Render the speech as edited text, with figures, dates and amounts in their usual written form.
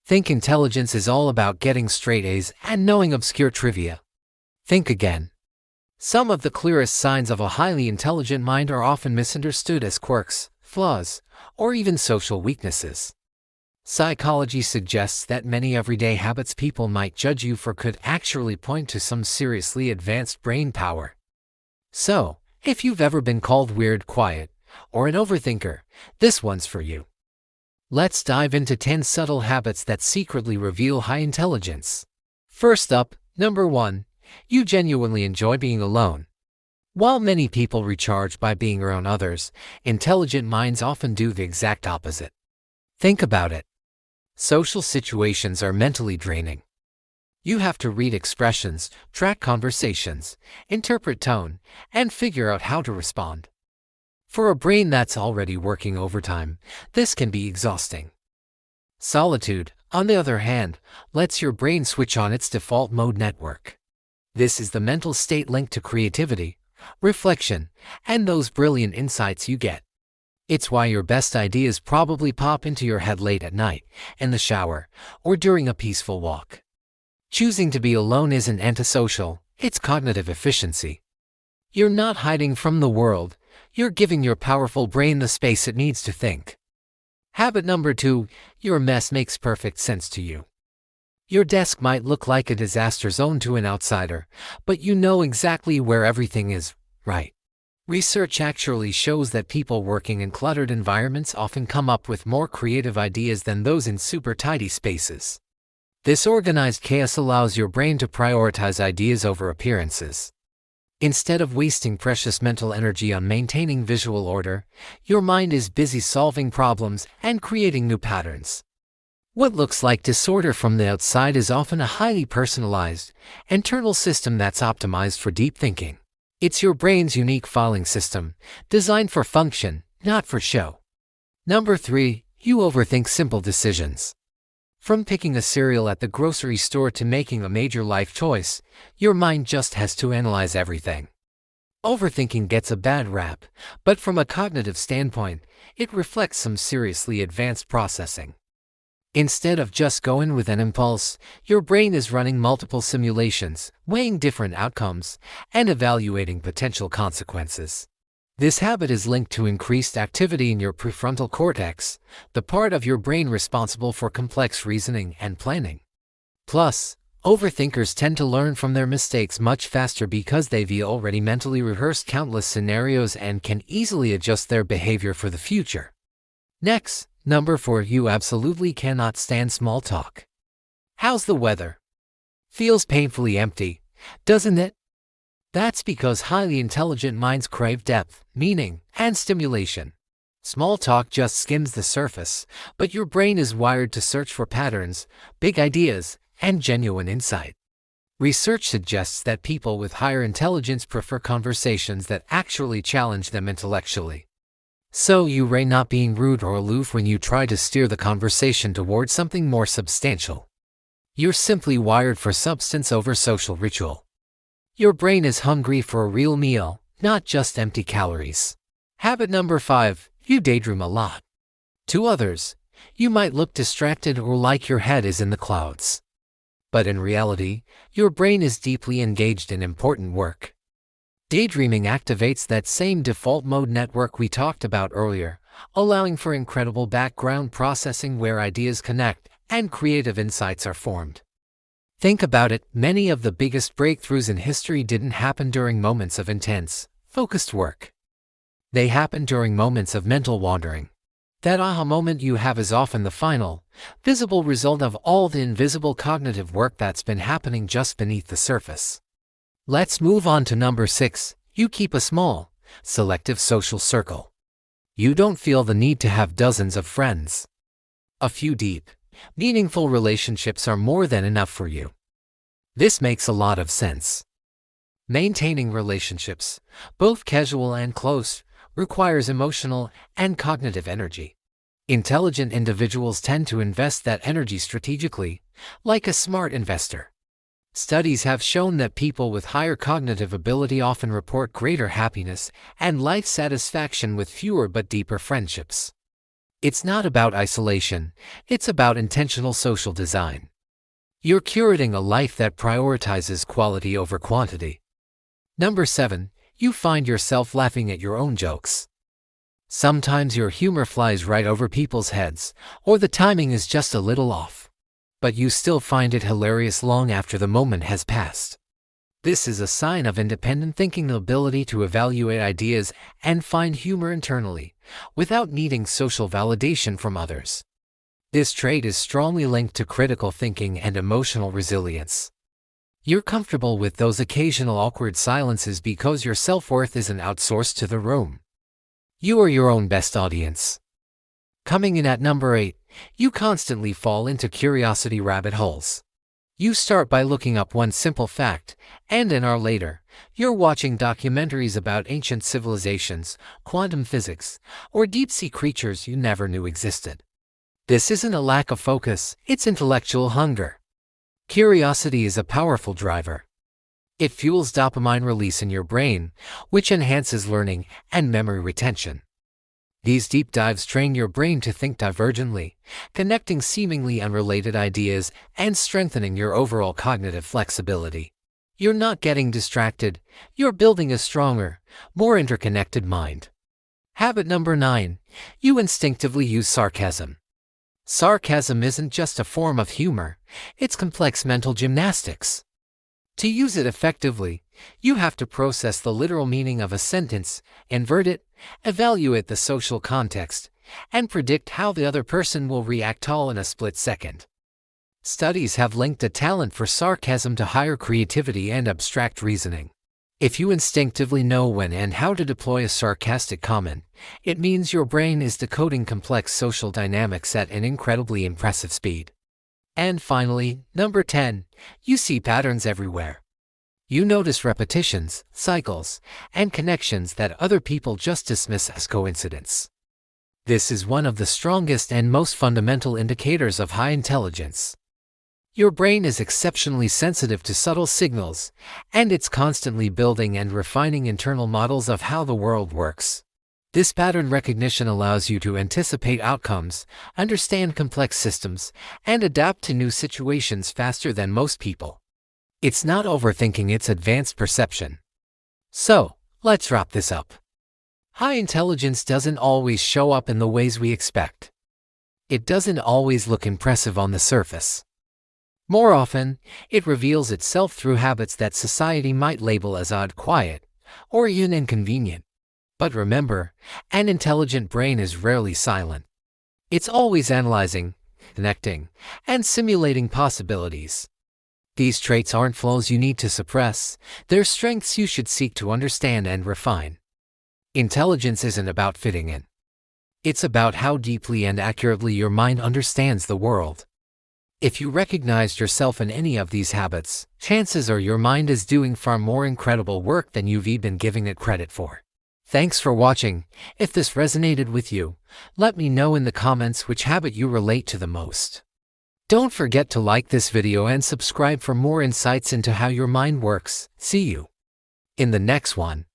Think intelligence is all about getting straight A's and knowing obscure trivia. Think again. Some of the clearest signs of a highly intelligent mind are often misunderstood as quirks, flaws, or even social weaknesses. Psychology suggests that many everyday habits people might judge you for could actually point to some seriously advanced brain power. So, if you've ever been called weird, quiet, or an overthinker, this one's for you. Let's dive into 10 subtle habits that secretly reveal high intelligence. First up, number 1. You genuinely enjoy being alone. While many people recharge by being around others, intelligent minds often do the exact opposite. Think about it. Social situations are mentally draining. You have to read expressions, track conversations, interpret tone, and figure out how to respond. For a brain that's already working overtime, this can be exhausting. Solitude, on the other hand, lets your brain switch on its default mode network. This is the mental state linked to creativity, reflection, and those brilliant insights you get. It's why your best ideas probably pop into your head late at night, in the shower, or during a peaceful walk. Choosing to be alone isn't antisocial, it's cognitive efficiency. You're not hiding from the world, you're giving your powerful brain the space it needs to think. Habit number 2, your mess makes perfect sense to you. Your desk might look like a disaster zone to an outsider, but you know exactly where everything is, right? Research actually shows that people working in cluttered environments often come up with more creative ideas than those in super tidy spaces. This organized chaos allows your brain to prioritize ideas over appearances. Instead of wasting precious mental energy on maintaining visual order, your mind is busy solving problems and creating new patterns. What looks like disorder from the outside is often a highly personalized, internal system that's optimized for deep thinking. It's your brain's unique filing system, designed for function, not for show. Number 3, you overthink simple decisions. From picking a cereal at the grocery store to making a major life choice, your mind just has to analyze everything. Overthinking gets a bad rap, but from a cognitive standpoint, it reflects some seriously advanced processing. Instead of just going with an impulse, your brain is running multiple simulations, weighing different outcomes, and evaluating potential consequences. This habit is linked to increased activity in your prefrontal cortex, the part of your brain responsible for complex reasoning and planning. Plus, overthinkers tend to learn from their mistakes much faster because they've already mentally rehearsed countless scenarios and can easily adjust their behavior for the future. Next, number 4, you absolutely cannot stand small talk. How's the weather? Feels painfully empty, doesn't it? That's because highly intelligent minds crave depth, meaning, and stimulation. Small talk just skims the surface, but your brain is wired to search for patterns, big ideas, and genuine insight. Research suggests that people with higher intelligence prefer conversations that actually challenge them intellectually. So you are not being rude or aloof when you try to steer the conversation towards something more substantial. You're simply wired for substance over social ritual. Your brain is hungry for a real meal, not just empty calories. Habit number 5, you daydream a lot. To others, you might look distracted or like your head is in the clouds. But in reality, your brain is deeply engaged in important work. Daydreaming activates that same default mode network we talked about earlier, allowing for incredible background processing where ideas connect and creative insights are formed. Think about it, many of the biggest breakthroughs in history didn't happen during moments of intense, focused work. They happened during moments of mental wandering. That aha moment you have is often the final, visible result of all the invisible cognitive work that's been happening just beneath the surface. Let's move on to number 6, you keep a small, selective social circle. You don't feel the need to have dozens of friends. A few deep, meaningful relationships are more than enough for you. This makes a lot of sense. Maintaining relationships, both casual and close, requires emotional and cognitive energy. Intelligent individuals tend to invest that energy strategically, like a smart investor. Studies have shown that people with higher cognitive ability often report greater happiness and life satisfaction with fewer but deeper friendships. It's not about isolation, it's about intentional social design. You're curating a life that prioritizes quality over quantity. Number 7. You find yourself laughing at your own jokes. Sometimes your humor flies right over people's heads, or the timing is just a little off. But you still find it hilarious long after the moment has passed. This is a sign of independent thinking, the ability to evaluate ideas and find humor internally, without needing social validation from others. This trait is strongly linked to critical thinking and emotional resilience. You're comfortable with those occasional awkward silences because your self-worth isn't outsourced to the room. You are your own best audience. Coming in at number 8, you constantly fall into curiosity rabbit holes. You start by looking up one simple fact, and an hour later, you're watching documentaries about ancient civilizations, quantum physics, or deep-sea creatures you never knew existed. This isn't a lack of focus, it's intellectual hunger. Curiosity is a powerful driver. It fuels dopamine release in your brain, which enhances learning and memory retention. These deep dives train your brain to think divergently, connecting seemingly unrelated ideas and strengthening your overall cognitive flexibility. You're not getting distracted, you're building a stronger, more interconnected mind. Habit number 9. You instinctively use sarcasm. Sarcasm isn't just a form of humor, it's complex mental gymnastics. To use it effectively, you have to process the literal meaning of a sentence, invert it, evaluate the social context, and predict how the other person will react all in a split second. Studies have linked a talent for sarcasm to higher creativity and abstract reasoning. If you instinctively know when and how to deploy a sarcastic comment, it means your brain is decoding complex social dynamics at an incredibly impressive speed. And finally, number 10, you see patterns everywhere. You notice repetitions, cycles, and connections that other people just dismiss as coincidence. This is one of the strongest and most fundamental indicators of high intelligence. Your brain is exceptionally sensitive to subtle signals, and it's constantly building and refining internal models of how the world works. This pattern recognition allows you to anticipate outcomes, understand complex systems, and adapt to new situations faster than most people. It's not overthinking, it's advanced perception. So, let's wrap this up. High intelligence doesn't always show up in the ways we expect. It doesn't always look impressive on the surface. More often, it reveals itself through habits that society might label as odd, quiet, or even inconvenient. But remember, an intelligent brain is rarely silent. It's always analyzing, connecting, and simulating possibilities. These traits aren't flaws you need to suppress, they're strengths you should seek to understand and refine. Intelligence isn't about fitting in. It's about how deeply and accurately your mind understands the world. If you recognized yourself in any of these habits, chances are your mind is doing far more incredible work than you've even given it credit for. Thanks for watching. If this resonated with you, let me know in the comments which habit you relate to the most. Don't forget to like this video and subscribe for more insights into how your mind works. See you in the next one.